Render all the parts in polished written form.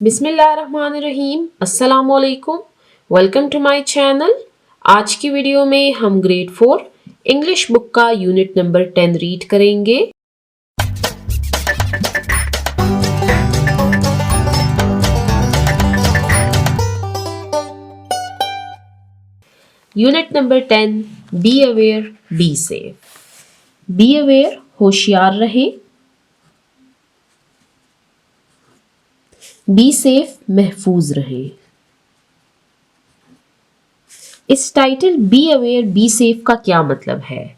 बिस्मिल्लाहिर्रहमानिर्रहीम, अस्सलामुअलैकुम। Welcome to my channel. आज की वीडियो में हम ग्रेड 4 इंग्लिश बुक का यूनिट नंबर 10 रीड करेंगे। Unit number 10, be aware be safe. Be aware, होशियार रहें। बी सेफ, महफूज रहें। इस title be aware be safe का क्या मतलब है?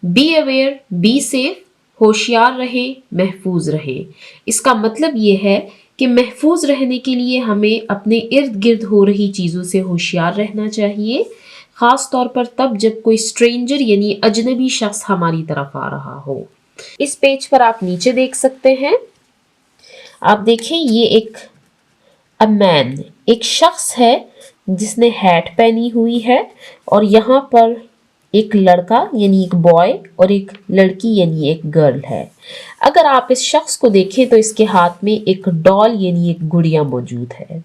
बी अवेयर बी सेफ, होशियार रहें, महफूज रहें। इसका मतलब ये है कि महफूज रहने के लिए हमें अपने इर्द गिर्द हो रही चीज़ों से होशियार रहना चाहिए, ख़ास तौर पर तब जब कोई स्ट्रेंजर यानी अजनबी शख्स हमारी तरफ आ रहा हो। इस पेज पर आप नीचे देख सकते हैं। आप देखें, ये एक मैन, एक शख्स है जिसने हैट पहनी हुई है, और यहाँ पर एक लड़का यानी एक बॉय और एक लड़की यानी एक गर्ल है। अगर आप इस शख्स को देखें तो इसके हाथ में एक डॉल यानी एक गुड़िया मौजूद है।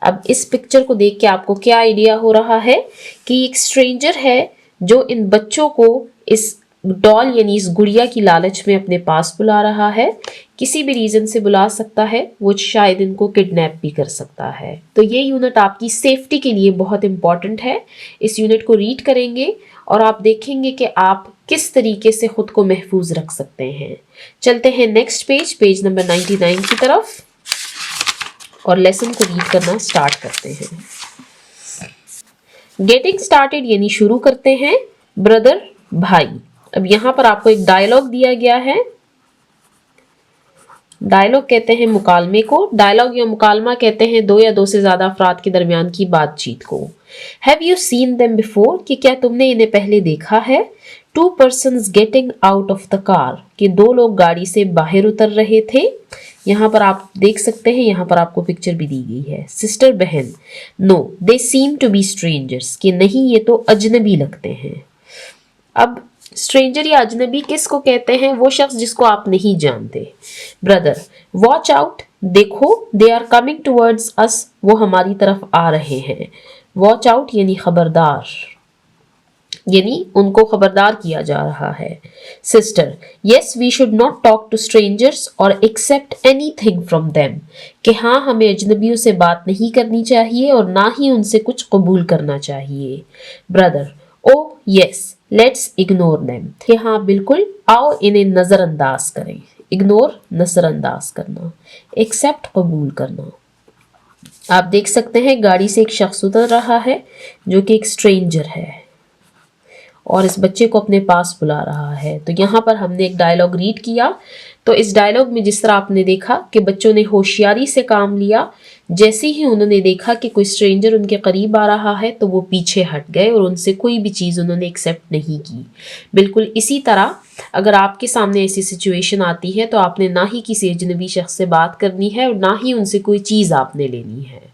अब इस पिक्चर को देख के आपको क्या आइडिया हो रहा है कि एक स्ट्रेंजर है जो इन बच्चों को इस डॉल यानी इस गुड़िया की लालच में अपने पास बुला रहा है। किसी भी रीजन से बुला सकता है, वो शायद इनको किडनैप भी कर सकता है। तो ये यूनिट आपकी सेफ्टी के लिए बहुत इंपॉर्टेंट है। इस यूनिट को रीड करेंगे और आप देखेंगे कि आप किस तरीके से खुद को महफूज रख सकते हैं। चलते हैं नेक्स्ट पेज, पेज नंबर 99 की तरफ, और लेसन को रीड करना स्टार्ट करते हैं। गेटिंग स्टार्टेड यानी शुरू करते हैं। ब्रदर, भाई। अब यहां पर आपको एक डायलॉग दिया गया है। डायलॉग कहते हैं मुकालमे को। डायलॉग या मुकालमा कहते हैं दो या दो से ज्यादा अफराद के दरमियान की बातचीत को। Have you seen them before, कि क्या तुमने इन्हें पहले देखा है। To persons getting out of the car, कि दो लोग गाड़ी से बाहर उतर रहे थे। यहाँ पर आप देख सकते हैं, यहाँ पर आपको पिक्चर भी दी गई है। सिस्टर, बहन। No they seem to be strangers, कि नहीं ये तो अजनबी लगते हैं। अब स्ट्रेंजर या अजनबी किसको कहते हैं? वो शख्स जिसको आप नहीं जानते। ब्रदर, वॉच आउट, देखो, they are coming towards us, वो हमारी तरफ आ रहे हैं। वॉच आउट यानी खबरदार, यानी उनको खबरदार किया जा रहा है। Sister, yes we should not talk to strangers और एक्सेप्ट एनीथिंग फ्रॉम देम, कि हाँ हमें अजनबियों से बात नहीं करनी चाहिए और ना ही उनसे कुछ कबूल करना चाहिए। Brother, O yes let's ignore them, कि हाँ बिल्कुल, आओ इन्हें नज़रअंदाज करें। इग्नोर, नज़रअंदाज करना। एक्सेप्ट, कबूल करना। आप देख सकते हैं गाड़ी से एक शख्स उतर रहा है जो कि एक स्ट्रेंजर है और इस बच्चे को अपने पास बुला रहा है। तो यहाँ पर हमने एक डायलॉग रीड किया। तो इस डायलॉग में जिस तरह आपने देखा कि बच्चों ने होशियारी से काम लिया, जैसे ही उन्होंने देखा कि कोई स्ट्रेंजर उनके करीब आ रहा है तो वो पीछे हट गए और उनसे कोई भी चीज़ उन्होंने एक्सेप्ट नहीं की। बिल्कुल इसी तरह अगर आपके सामने ऐसी सिचुएशन आती है तो आपने ना ही किसी अजनबी शख्स से बात करनी है और ना ही उनसे कोई चीज़ आपने लेनी है।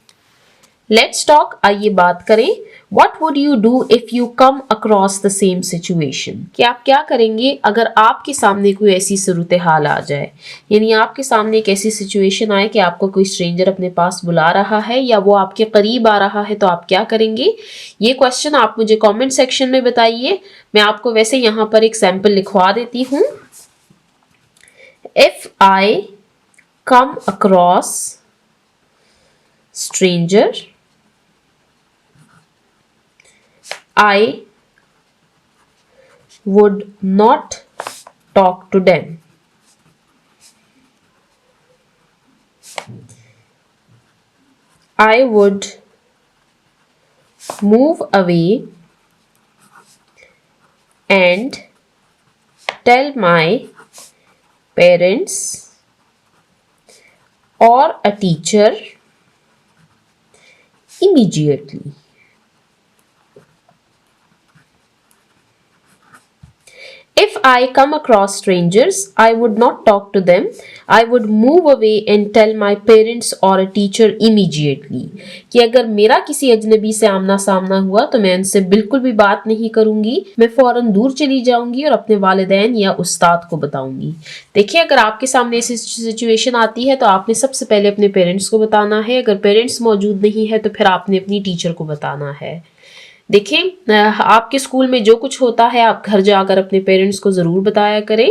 लेट्स टॉक, आइए बात करें। What would you do if you come across the same situation? कि आप क्या करेंगे अगर आपके सामने कोई ऐसी सूरत हाल आ जाए, यानी आपके सामने एक ऐसी सिचुएशन आए कि आपको कोई स्ट्रेंजर अपने पास बुला रहा है या वो आपके करीब आ रहा है, तो आप क्या करेंगे? ये क्वेश्चन आप मुझे कमेंट सेक्शन में बताइए। मैं आपको वैसे यहाँ पर एक सैंपल लिखवा देती हूँ। If I come across stranger, I would not talk to them. I would move away and tell my parents or a teacher immediately. If I come across strangers, I would not talk to them. I would move away and tell my parents or a teacher immediately. कि अगर मेरा किसी अजनबी से आमना सामना हुआ तो मैं उनसे बिल्कुल भी बात नहीं करूंगी, मैं फौरन दूर चली जाऊंगी और अपने वालिदैन या उस्ताद को बताऊंगी। देखिए, अगर आपके सामने ऐसी सिचुएशन आती है तो आपने सबसे पहले अपने पेरेंट्स को बताना है। अगर पेरेंट्स मौजूद नहीं है तो फिर आपने अपनी टीचर को बताना है। देखिए, आपके स्कूल में जो कुछ होता है आप घर जाकर अपने पेरेंट्स को ज़रूर बताया करें।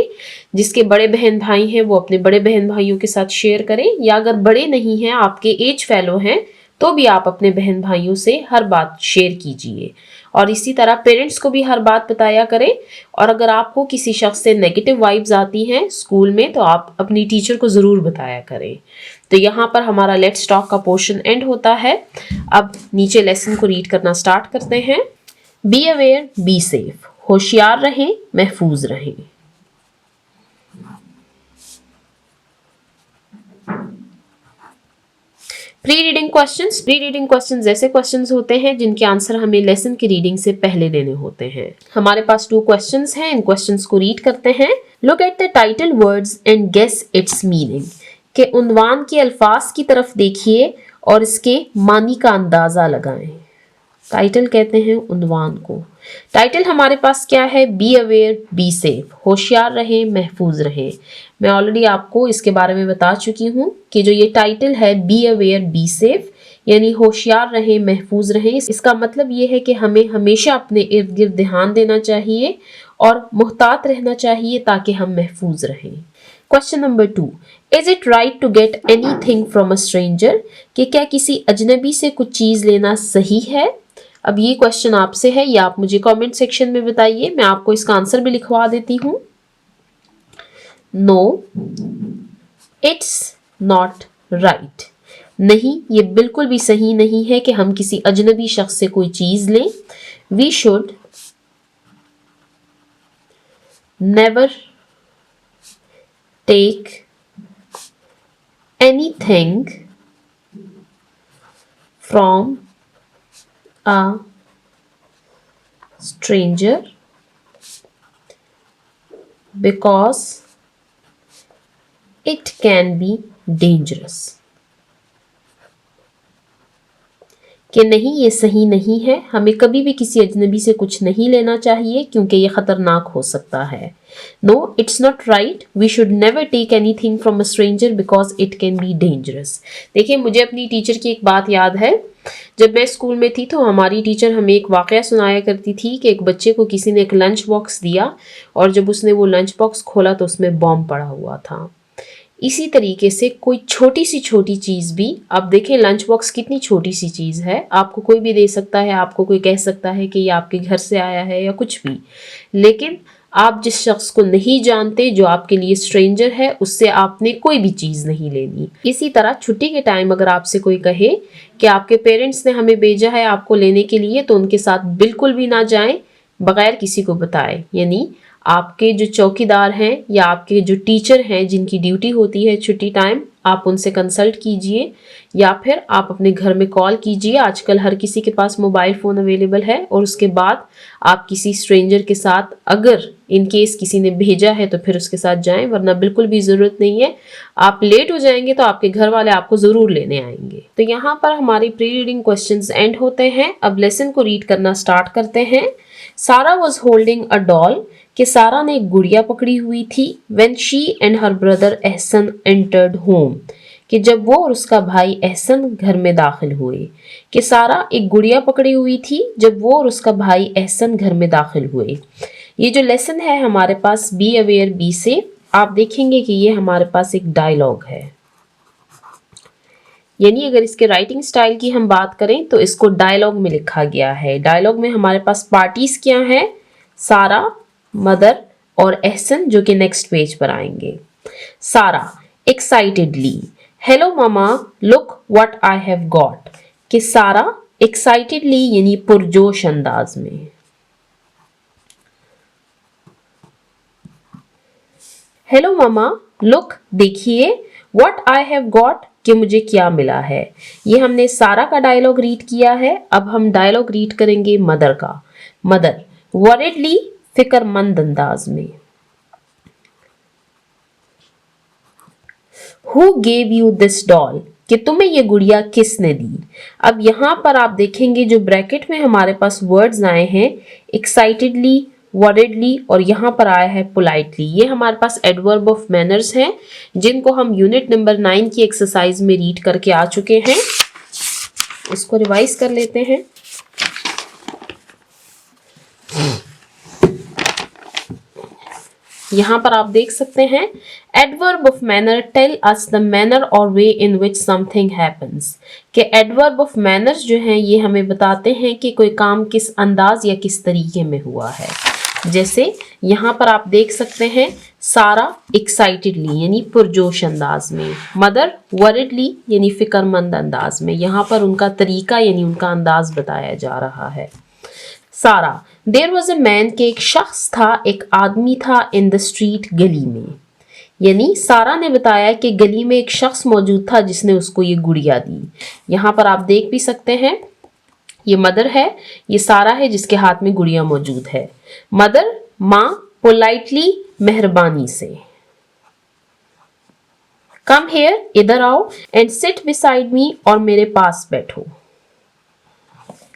जिसके बड़े बहन भाई हैं वो अपने बड़े बहन भाइयों के साथ शेयर करें, या अगर बड़े नहीं हैं, आपके एज फेलो हैं, तो भी आप अपने बहन भाइयों से हर बात शेयर कीजिए। और इसी तरह पेरेंट्स को भी हर बात बताया करें। और अगर आपको किसी शख्स से नेगेटिव वाइब्स आती हैं स्कूल में तो आप अपनी टीचर को ज़रूर बताया करें। तो यहाँ पर हमारा लेट्स टॉक का पोर्शन एंड होता है। अब नीचे लेसन को रीड करना स्टार्ट करते हैं। बी अवेयर, बी सेफ, होशियार रहें, महफूज रहें। Pre reading questions. Pre reading questions ऐसे क्वेश्चंस होते हैं जिनके आंसर हमें लेसन की रीडिंग से पहले देने होते हैं। हमारे पास 2 क्वेश्चंस हैं, इन क्वेश्चंस को रीड करते हैं। Look at the title words and guess its meaning. के उन्वान के अल्फाज की तरफ देखिए और इसके मानी का अंदाजा लगाएं। टाइटल कहते हैं उन्वान को। टाइटल हमारे पास क्या है? बी अवेयर, बी सेफ, होशियार रहें, महफूज रहें। मैं ऑलरेडी आपको इसके बारे में बता चुकी हूँ कि जो ये टाइटल है बी अवेयर, बी सेफ, यानी होशियार रहें, महफूज रहें, इसका मतलब ये है कि हमें हमेशा अपने इर्द गिर्द ध्यान देना चाहिए और मुहतात रहना चाहिए ताकि हम महफूज रहें। Question number 2, is it right to get anything from a stranger? कि क्या किसी अजनबी से कुछ चीज लेना सही है? अब ये क्वेश्चन आपसे है, ये आप मुझे कमेंट सेक्शन में बताइए, मैं आपको इसका आंसर भी लिखवा देती हूँ। No, it's not right. नहीं, ये बिल्कुल भी सही नहीं है कि हम किसी अजनबी शख्स से कोई चीज लें। We should never take anything from a stranger because it can be dangerous। कि नहीं, ये सही नहीं है, हमें कभी भी किसी अजनबी से कुछ नहीं लेना चाहिए क्योंकि ये खतरनाक हो सकता है। No, it's not right, we should never take anything from a stranger because it can be dangerous. देखिए, मुझे अपनी टीचर की एक बात याद है। जब मैं स्कूल में थी तो हमारी टीचर हमें एक वाकया सुनाया करती थी कि एक बच्चे को किसी ने एक लंच बॉक्स दिया और जब उसने वो लंच बॉक्स खोला तो उसमें बॉम्ब पड़ा हुआ था। इसी तरीके से कोई छोटी सी छोटी चीज़ भी, आप देखें लंच बॉक्स कितनी छोटी सी चीज़ है, आपको कोई भी दे सकता है, आपको कोई कह सकता है कि ये आपके घर से आया है या कुछ भी, लेकिन आप जिस शख्स को नहीं जानते, जो आपके लिए स्ट्रेंजर है, उससे आपने कोई भी चीज़ नहीं लेनी। इसी तरह छुट्टी के टाइम अगर आपसे कोई कहे कि आपके पेरेंट्स ने हमें भेजा है आपको लेने के लिए, तो उनके साथ बिल्कुल भी ना जाएं बगैर किसी को बताए। यानी आपके जो चौकीदार हैं या आपके जो टीचर हैं जिनकी ड्यूटी होती है छुट्टी टाइम, आप उनसे कंसल्ट कीजिए या फिर आप अपने घर में कॉल कीजिए। आजकल हर किसी के पास मोबाइल फ़ोन अवेलेबल है। और उसके बाद आप किसी स्ट्रेंजर के साथ, अगर इन केस किसी ने भेजा है तो फिर उसके साथ जाएं, वरना बिल्कुल भी ज़रूरत नहीं है। आप लेट हो जाएंगे तो आपके घर वाले आपको ज़रूर लेने आएंगे। तो यहाँ पर हमारी प्री रीडिंग क्वेश्चंस एंड होते हैं। अब लेसन को रीड करना स्टार्ट करते हैं। सारा वॉज होल्डिंग अ डॉल। कि सारा ने एक गुड़िया पकड़ी हुई थी। When she and her brother Ehsan entered home. कि जब वो और उसका भाई एहसन घर में दाखिल हुए। कि सारा एक गुड़िया पकड़ी हुई थी जब वो और उसका भाई एहसन घर में दाखिल हुए। ये जो लेसन है हमारे पास बी अवेयर, बी सेफ, आप देखेंगे कि ये हमारे पास एक डायलॉग है। यानी अगर इसके राइटिंग स्टाइल की हम बात करें तो इसको डायलॉग में लिखा गया है। डायलॉग में हमारे पास पार्टीज क्या हैं? सारा, मदर और एहसन, जो कि नेक्स्ट पेज पर आएंगे। सारा excitedly, hello mama, look what I have got. कि सारा एक्साइटेडली यानी पुरजोश अंदाज में। हेलो मामा, लुक देखिए, व्हाट आई हैव गॉट कि मुझे क्या मिला है। ये हमने सारा का डायलॉग रीड किया है। अब हम डायलॉग रीड करेंगे मदर का। मदर वरीडली, फिक्रमंद अंदाज में। Who gave you this doll, कि तुम्हें ये गुड़िया किसने दी। अब यहाँ पर आप देखेंगे जो ब्रैकेट में हमारे पास वर्ड्स आए हैं, एक्साइटेडली, वर्डेडली और यहाँ पर आया है पोलाइटली। ये हमारे पास एडवर्ब ऑफ मैनर्स हैं जिनको हम यूनिट नंबर 9 की एक्सरसाइज में रीड करके आ चुके हैं। इसको रिवाइज कर लेते हैं। यहाँ पर आप देख सकते हैं adverb of manner tell us the manner और way in which something happens, कि एडवर्ब ऑफ मैनर्स जो हैं ये हमें बताते हैं कि कोई काम किस अंदाज या किस तरीके में हुआ है। जैसे यहाँ पर आप देख सकते हैं सारा एक्साइटेडली यानी पुरजोश अंदाज में, मदर वरिडली यानी फिक्रमंद अंदाज में। यहाँ पर उनका तरीका यानी उनका अंदाज बताया जा रहा है। सारा, देयर वॉज अ मैन, के एक शख्स था, एक आदमी था, इन द स्ट्रीट गली में, यानी सारा ने बताया कि गली में एक शख्स मौजूद था जिसने उसको ये गुड़िया दी। यहाँ पर आप देख भी सकते हैं ये मदर है, ये सारा है जिसके हाथ में गुड़िया मौजूद है। मदर माँ, पोलाइटली मेहरबानी से। कम हेयर, इधर आओ, एंड सिट बिसाइड मी, और मेरे पास बैठो।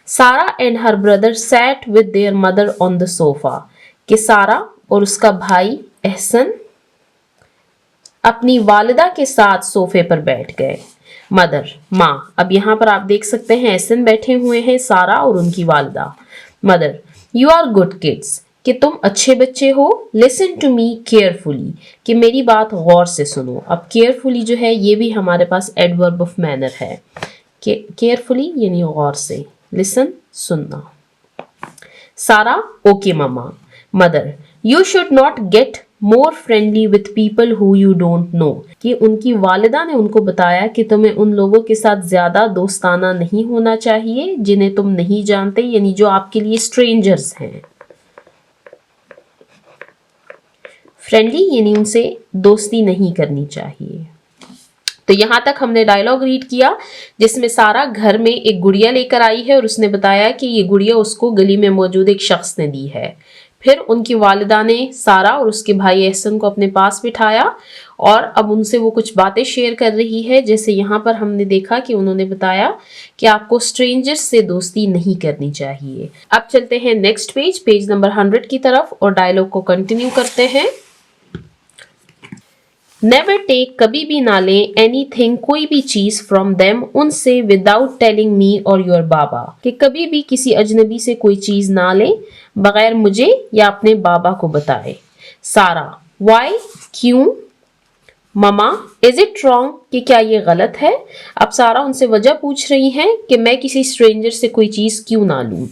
सारा and her brother sat with their mother on the sofa, कि सारा और उसका भाई एहसन अपनी वालिदा के साथ सोफे पर बैठ गए। मदर माँ, अब यहाँ पर आप देख सकते हैं एहसन बैठे हुए हैं, सारा और उनकी वालिदा। Mother, you are good kids, कि तुम अच्छे बच्चे हो। लिसन टू मी केयरफुली, कि मेरी बात गौर से सुनो। अब केयरफुली जो है ये भी हमारे पास एडवर्ब ऑफ मैनर है, केयरफुली यानी गौर से, लिसन सुनना। सारा, okay mama. Mother, you should not get more friendly with people who you don't know, कि उनकी वालिदा ने उनको बताया कि तुम्हें उन लोगों के साथ ज्यादा दोस्ताना नहीं होना चाहिए जिन्हें तुम नहीं जानते, यानी जो आपके लिए स्ट्रेंजर्स हैं। फ्रेंडली यानी उनसे दोस्ती नहीं करनी चाहिए। तो यहां तक हमने डायलॉग रीड किया जिसमें सारा घर में एक गुड़िया लेकर आई है और उसने बताया कि ये गुड़िया उसको गली में मौजूद एक शख्स ने दी है। फिर उनकी वालिदा ने सारा और उसके भाई एहसन को अपने पास बिठाया और अब उनसे वो कुछ बातें शेयर कर रही है। जैसे यहाँ पर हमने देखा कि उन्होंने बताया कि आपको स्ट्रेंजर्स से दोस्ती नहीं करनी चाहिए। अब चलते हैं नेक्स्ट पेज, पेज नंबर 100 की तरफ और डायलॉग को कंटिन्यू करते हैं। नेवर टेक, कभी भी ना लें, एनीथिंग, कोई भी चीज, फ्रॉम देम, उनसे, विदाउट टेलिंग मी और योर बाबा, कि कभी भी किसी अजनबी से कोई चीज ना लें बगैर मुझे या अपने बाबा को बताए। सारा, वाई, क्यों। ममा, इज इट रॉन्ग, कि क्या ये गलत है। अब सारा उनसे वजह पूछ रही हैं कि मैं किसी स्ट्रेंजर से कोई चीज क्यों ना लूं।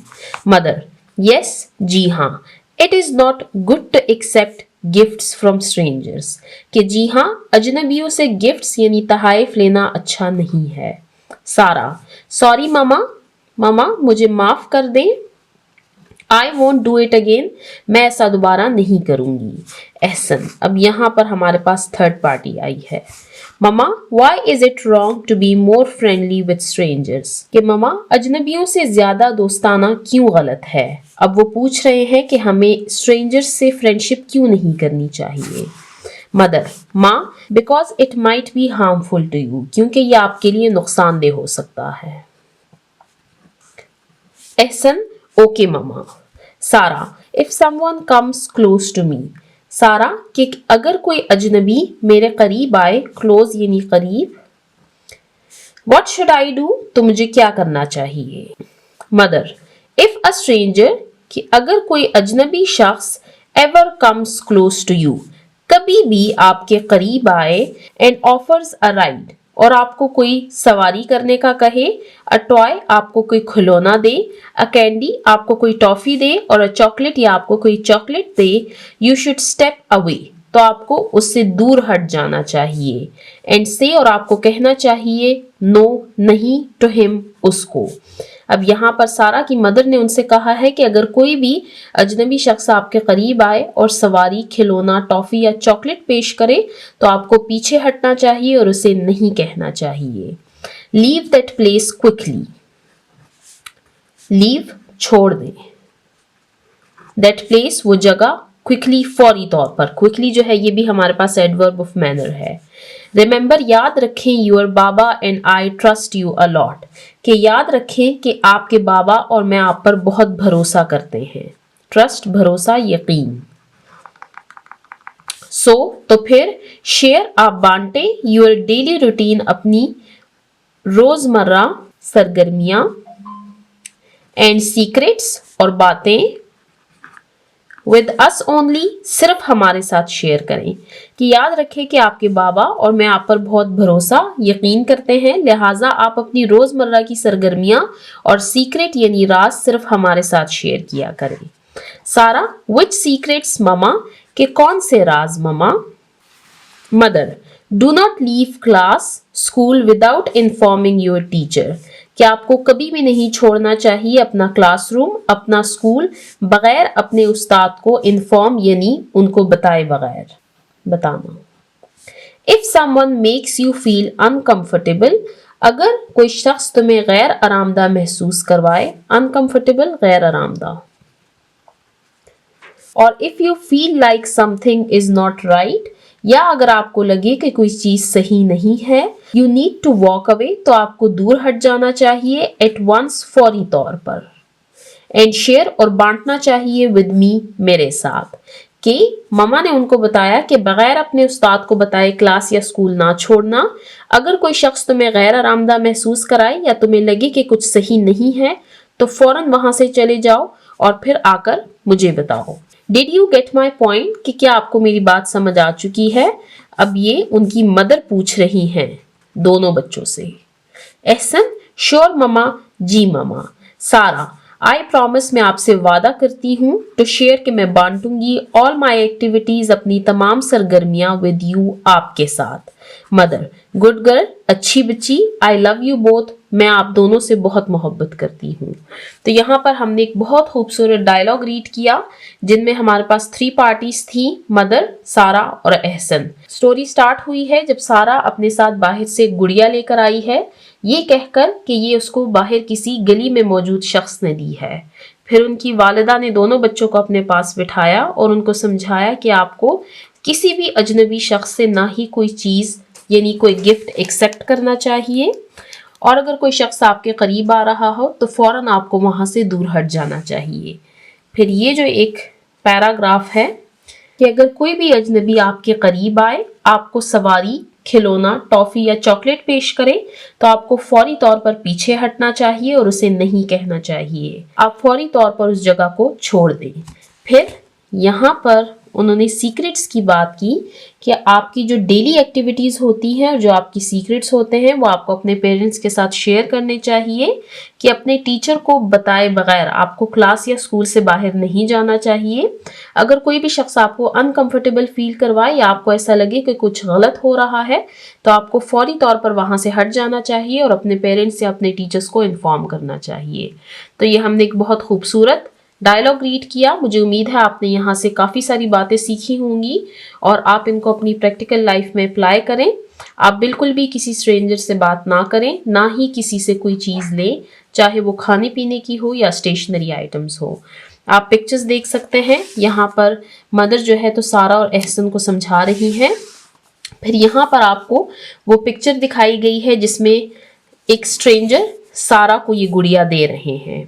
मदर, यस, जी हाँ, it is not good to accept gifts from strangers, कि जी हाँ अजनबियों से गिफ्ट्स यानी तहाइफ लेना अच्छा नहीं है। सारा, सॉरी ममा, ममा मुझे माफ कर दें। I want do it again, मैं ऐसा दोबारा नहीं करूंगी। एहसन, अब यहाँ पर हमारे पास थर्ड पार्टी आई है। Mama, why is it wrong to be more friendly with strangers, कि ममा अजनबियों से ज्यादा दोस्ताना क्यों गलत है। अब वो पूछ रहे हैं कि हमें स्ट्रेंजर्स से फ्रेंडशिप क्यों नहीं करनी चाहिए। मदर, माँ, because it might be harmful to you, क्योंकि ये आपके लिए नुकसानदेह हो सकता है। Ehsan, okay mama. Sara, if someone comes close to me, Sara, कि अगर कोई अजनबी मेरे करीब आए, क्लोज यानी करीब। व्हाट शुड आई डू, तो मुझे क्या करना चाहिए। मदर, इफ अ स्ट्रेंजर, कि अगर कोई अजनबी शख्स ever comes close to you, कभी भी आपके करीब आए, एंड ऑफर्स अ राइड, और आपको कोई सवारी करने का कहे, अ टॉय, आपको कोई खिलौना दे, अ कैंडी, आपको कोई टॉफी दे, और अ चॉकलेट, या आपको कोई chocolate they, you should step away, तो आपको उससे दूर हट जाना चाहिए। एंड से, और आपको कहना चाहिए, नो, नहीं, टू हिम, उसको। अब यहाँ पर सारा की मदर ने उनसे कहा है कि अगर कोई भी अजनबी शख्स आपके करीब आए और सवारी, खिलौना, टॉफी या चॉकलेट पेश करे तो आपको पीछे हटना चाहिए और उसे नहीं कहना चाहिए। Leave that place quickly, leave छोड़ दें, दैट प्लेस वो जगह, क्विकली, फौरी तौर पर। क्विकली जो है ये भी हमारे पास एडवर्ब ऑफ मैनर है। रिमेंबर, याद रखें, your Baba and I trust you a lot, कि याद रखें कि आपके बाबा और मैं आप पर बहुत भरोसा करते हैं। ट्रस्ट, भरोसा, यकीन। सो तो फिर शेयर, आप बांटे, योर डेली रूटीन, अपनी रोजमर्रा सरगर्मियां, एंड सीक्रेट्स, और बातें, विद अस ओनली, सिर्फ हमारे साथ शेयर करें। कि याद रखें कि आपके बाबा और मैं आप पर बहुत भरोसा, यकीन करते हैं, लिहाजा आप अपनी रोजमर्रा की सरगर्मियां और सीक्रेट यानी राज सिर्फ हमारे साथ शेयर किया करें। सारा, विच सीक्रेट्स ममा, के कौन से राज mama. Mother, do not leave class school without informing your teacher, कि आपको कभी भी नहीं छोड़ना चाहिए अपना क्लासरूम, अपना स्कूल, बगैर अपने उस्ताद को इन्फॉर्म यानी उनको बताए बगैर, बताना। If someone makes you feel uncomfortable, अगर कोई शख्स तुम्हें गैर आरामदा महसूस करवाए, अनकंफर्टेबल गैर आरामदा। और if you feel like something is not right, या अगर आपको लगे कि कोई चीज सही नहीं है, you need to walk away, तो आपको दूर हट जाना चाहिए, एट वंस, फौरी तौर पर। एंड शेयर, और बांटना चाहिए, विद मी, मेरे साथ। कि ममा ने उनको बताया कि बगैर अपने उस्ताद को बताए क्लास या स्कूल ना छोड़ना। अगर कोई शख्स तुम्हें गैर आरामदा महसूस कराए या तुम्हें लगे कि कुछ सही नहीं है, तो फौरन वहां से चले जाओ और फिर आकर मुझे बताओ। Did you get my point, कि क्या आपको मेरी बात समझ आ चुकी है। अब ये उनकी मदर पूछ रही हैं दोनों बच्चों से। एहसन, श्योर ममा, जी ममा। सारा, आई प्रॉमिस, मैं आपसे वादा करती हूँ, टू शेयर, कि मैं बांटूंगी, ऑल माई एक्टिविटीज, अपनी तमाम सरगर्मियां, विद यू, आपके साथ। मदर, गुड गर्ल, अच्छी बच्ची, आई लव यू बोथ, मैं आप दोनों से बहुत मोहब्बत करती हूँ। तो यहाँ पर हमने एक बहुत खूबसूरत डायलॉग रीड किया जिनमें हमारे पास 3 पार्टीज थी, मदर, सारा और एहसन। स्टोरी स्टार्ट हुई है जब सारा अपने साथ बाहर से गुड़िया लेकर आई है, ये कहकर कि ये उसको बाहर किसी गली में मौजूद शख्स ने दी है। फिर उनकी वालिदा ने दोनों बच्चों को अपने पास बिठाया और उनको समझाया कि आपको किसी भी अजनबी शख्स से ना ही कोई चीज यानी कोई गिफ्ट एक्सेप्ट करना चाहिए, और अगर कोई शख्स आपके करीब आ रहा हो तो फौरन आपको वहां से दूर हट जाना चाहिए। फिर ये जो एक पैराग्राफ है कि अगर कोई भी अजनबी आपके करीब आए, आपको सवारी, खिलौना, टॉफी या चॉकलेट पेश करे, तो आपको फौरी तौर पर पीछे हटना चाहिए और उसे नहीं कहना चाहिए। आप फौरी तौर पर उस जगह को छोड़ दें। फिर यहाँ पर उन्होंने सीक्रेट्स की बात की कि आपकी जो डेली एक्टिविटीज होती हैं और जो आपकी सीक्रेट्स होते हैं वो आपको अपने पेरेंट्स के साथ शेयर करने चाहिए, कि अपने टीचर को बताए बगैर आपको क्लास या स्कूल से बाहर नहीं जाना चाहिए। अगर कोई भी शख्स आपको अनकंफर्टेबल फील करवाए या आपको ऐसा लगे कि कुछ गलत हो रहा है, तो आपको फौरी तौर पर वहां से हट जाना चाहिए और अपने पेरेंट्स या अपने टीचर्स को इन्फॉर्म करना चाहिए। तो ये हमने एक बहुत खूबसूरत डायलॉग रीड किया। मुझे उम्मीद है आपने यहाँ से काफ़ी सारी बातें सीखी होंगी और आप इनको अपनी प्रैक्टिकल लाइफ में अप्लाई करें। आप बिल्कुल भी किसी स्ट्रेंजर से बात ना करें, ना ही किसी से कोई चीज़ लें, चाहे वो खाने पीने की हो या स्टेशनरी आइटम्स हो। आप पिक्चर्स देख सकते हैं, यहाँ पर मदर जो है तो सारा और एहसन को समझा रही हैं। फिर यहाँ पर आपको वो पिक्चर दिखाई गई है जिसमें एक स्ट्रेंजर सारा को ये गुड़िया दे रहे हैं।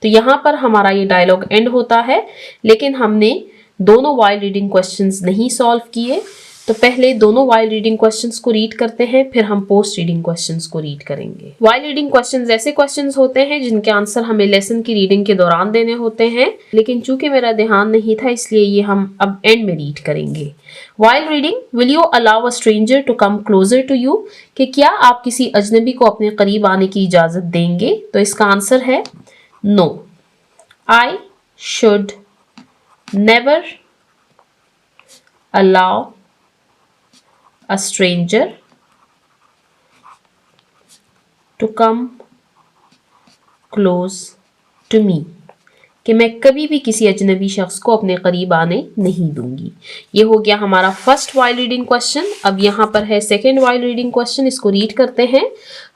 तो यहाँ पर हमारा ये डायलॉग एंड होता है, लेकिन हमने दोनों वाइल रीडिंग क्वेश्चंस नहीं सॉल्व किए। तो पहले दोनों वाइल रीडिंग क्वेश्चंस को रीड करते हैं, फिर हम पोस्ट रीडिंग क्वेश्चंस को रीड करेंगे। वाइल रीडिंग क्वेश्चंस ऐसे क्वेश्चंस होते हैं जिनके आंसर हमें लेसन की रीडिंग के दौरान देने होते हैं, लेकिन चूंकि मेरा ध्यान नहीं था इसलिए ये हम अब एंड में रीड करेंगे। While reading, will you allow a stranger to come closer to you, कि क्या आप किसी अजनबी को अपने करीब आने की इजाजत देंगे? तो इसका आंसर है no. I should never allow a stranger to come close to me, कि मैं कभी भी किसी अजनबी शख्स को अपने करीब आने नहीं दूंगी। ये हो गया हमारा फर्स्ट वाइल रीडिंग क्वेश्चन। अब यहाँ पर है सेकेंड वाइल रीडिंग क्वेश्चन, इसको रीड करते हैं।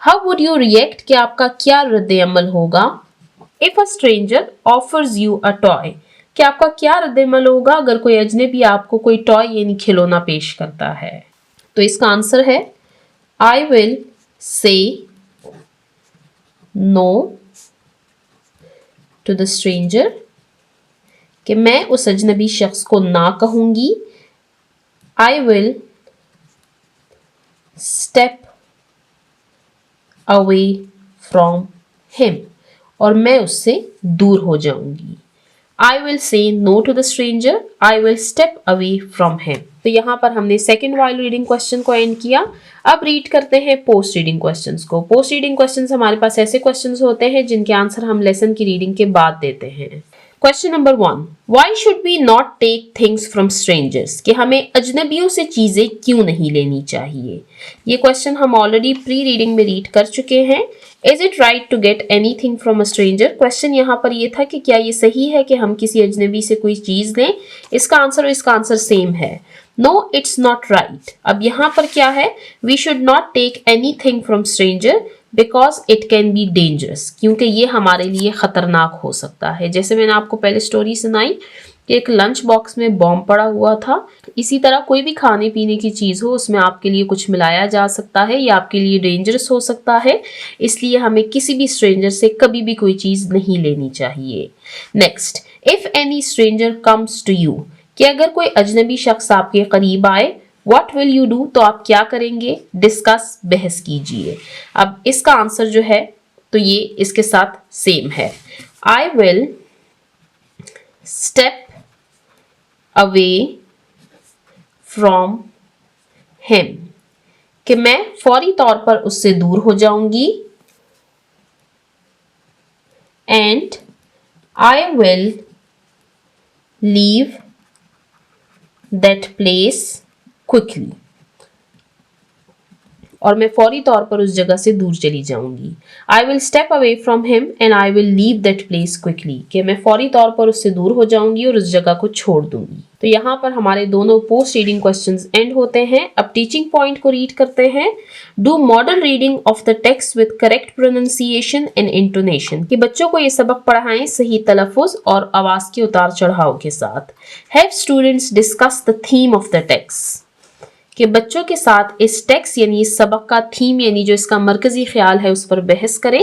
हाउ वुड यू रिएक्ट, कि आपका क्या रद्द अमल होगा? If a stranger offers you a toy, कि आपका क्या रद्देमल होगा अगर कोई अजनबी आपको कोई टॉय यानी खिलौना पेश करता है। तो इसका आंसर है I will say no to the stranger, कि मैं उस अजनबी शख्स को ना कहूंगी। I will step away from him, और मैं उससे दूर हो जाऊंगी। I will say no to the stranger. I will step away from him. तो यहाँ पर हमने सेकेंड वाइल रीडिंग क्वेश्चन को एंड किया। अब रीड करते हैं पोस्ट रीडिंग क्वेश्चंस को। पोस्ट रीडिंग क्वेश्चंस हमारे पास ऐसे क्वेश्चंस होते हैं जिनके आंसर हम लेसन की रीडिंग के बाद देते हैं। Question number 1, why should we not take things from strangers, कि हमें अजनबियों से चीजें क्यों नहीं लेनी चाहिए। ये क्वेश्चन हम ऑलरेडी प्री रीडिंग में रीड कर चुके हैं। Is it right to get anything from a stranger, question यहाँ पर ये था कि क्या ये सही है कि हम किसी अजनबी से कोई चीज लें। इसका आंसर और इसका आंसर सेम है, नो इट्स नॉट राइट। अब यहाँ पर क्या है, we should not take anything from stranger because it can be dangerous, क्योंकि ये हमारे लिए खतरनाक हो सकता है। जैसे मैंने आपको पहले स्टोरी सुनाई कि एक लंच बॉक्स में बॉम्ब पड़ा हुआ था, इसी तरह कोई भी खाने पीने की चीज़ हो उसमें आपके लिए कुछ मिलाया जा सकता है, या आपके लिए डेंजरस हो सकता है। इसलिए हमें किसी भी स्ट्रेंजर से कभी भी कोई चीज़ नहीं लेनी चाहिए। Next, if any stranger comes to you, कि अगर कोई अजनबी शख्स आपके करीब आए, What will you do, तो आप क्या करेंगे। डिस्कस, बहस कीजिए। अब इसका आंसर जो है तो ये इसके साथ सेम है। I will step away from him, कि मैं फौरी तौर पर उससे दूर हो जाऊंगी। And I will leave that place quickly, और मैं फौरी तौर पर उस जगह से दूर चली जाऊंगी। आई will step away from him and I will leave that place quickly, कि मैं फौरी तौर पर उससे दूर हो जाऊंगी और उस जगह को छोड़ दूंगी। तो यहाँ पर हमारे दोनों पोस्ट रीडिंग क्वेश्चंस एंड होते हैं। अब टीचिंग पॉइंट को रीड करते हैं। Do model reading of the text with correct pronunciation and intonation, कि बच्चों को ये सबक पढ़ाएं सही तलफ़ुज़ और आवाज़ के उतार चढ़ाव के साथ। Have students discuss the theme of the text, कि बच्चों के साथ इस टेक्स्ट यानी इस सबक का थीम यानी जो इसका मरकजी ख्याल है उस पर बहस करें।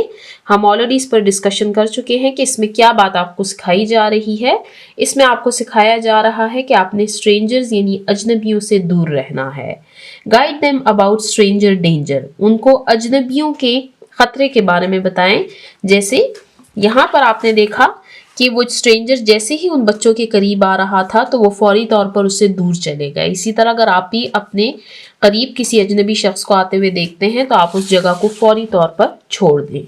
हम ऑलरेडी इस पर डिस्कशन कर चुके हैं कि इसमें क्या बात आपको सिखाई जा रही है। इसमें आपको सिखाया जा रहा है कि आपने स्ट्रेंजर्स यानी अजनबियों से दूर रहना है। Guide them about stranger danger, उनको अजनबियों के खतरे के बारे में बताएं। जैसे यहाँ पर आपने देखा कि वो स्ट्रेंजर जैसे ही उन बच्चों के करीब आ रहा था तो वो फौरी तौर पर उससे दूर चले गए। इसी तरह अगर आप भी अपने करीब किसी अजनबी शख्स को आते हुए देखते हैं तो आप उस जगह को फौरी तौर पर छोड़ दें।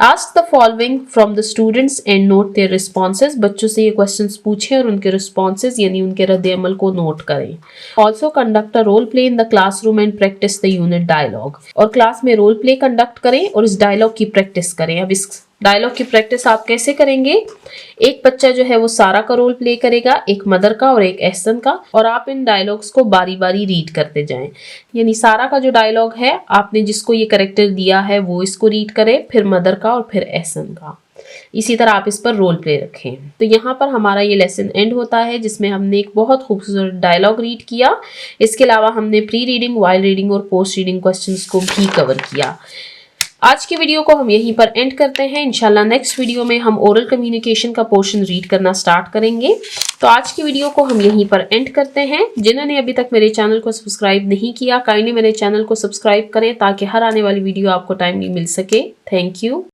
Ask the following from the students and note their responses, बच्चों से ये क्वेश्चंस पूछें और उनके रिस्पॉन्सेज यानी उनके रद्द-ए-अमल को नोट करें। Also conduct a role play in the classroom and practise the unit dialogue, और क्लास में रोल प्ले कंडक्ट करें और इस डायलॉग की प्रैक्टिस करें। अब इस डायलॉग की प्रैक्टिस आप कैसे करेंगे, एक बच्चा जो है वो सारा का रोल प्ले करेगा, एक मदर का और एक एहसन का, और आप इन डायलॉग्स को बारी बारी रीड करते जाएं। यानी सारा का जो डायलॉग है आपने जिसको ये कैरेक्टर दिया है वो इसको रीड करे, फिर मदर का और फिर एहसन का। इसी तरह आप इस पर रोल प्ले रखें। तो यहाँ पर हमारा ये लेसन एंड होता है जिसमें हमने एक बहुत खूबसूरत डायलॉग रीड किया। इसके अलावा हमने प्री रीडिंग, वाइल रीडिंग और पोस्ट रीडिंग क्वेश्चंस को भी कवर किया। आज की वीडियो को हम यहीं पर एंड करते हैं। इंशाल्लाह नेक्स्ट वीडियो में हम ओरल कम्युनिकेशन का पोर्शन रीड करना स्टार्ट करेंगे। तो आज की वीडियो को हम यहीं पर एंड करते हैं। जिन्होंने अभी तक मेरे चैनल को सब्सक्राइब नहीं किया, काइंडली मेरे चैनल को सब्सक्राइब करें ताकि हर आने वाली वीडियो आपको टाइमली मिल सके। Thank you.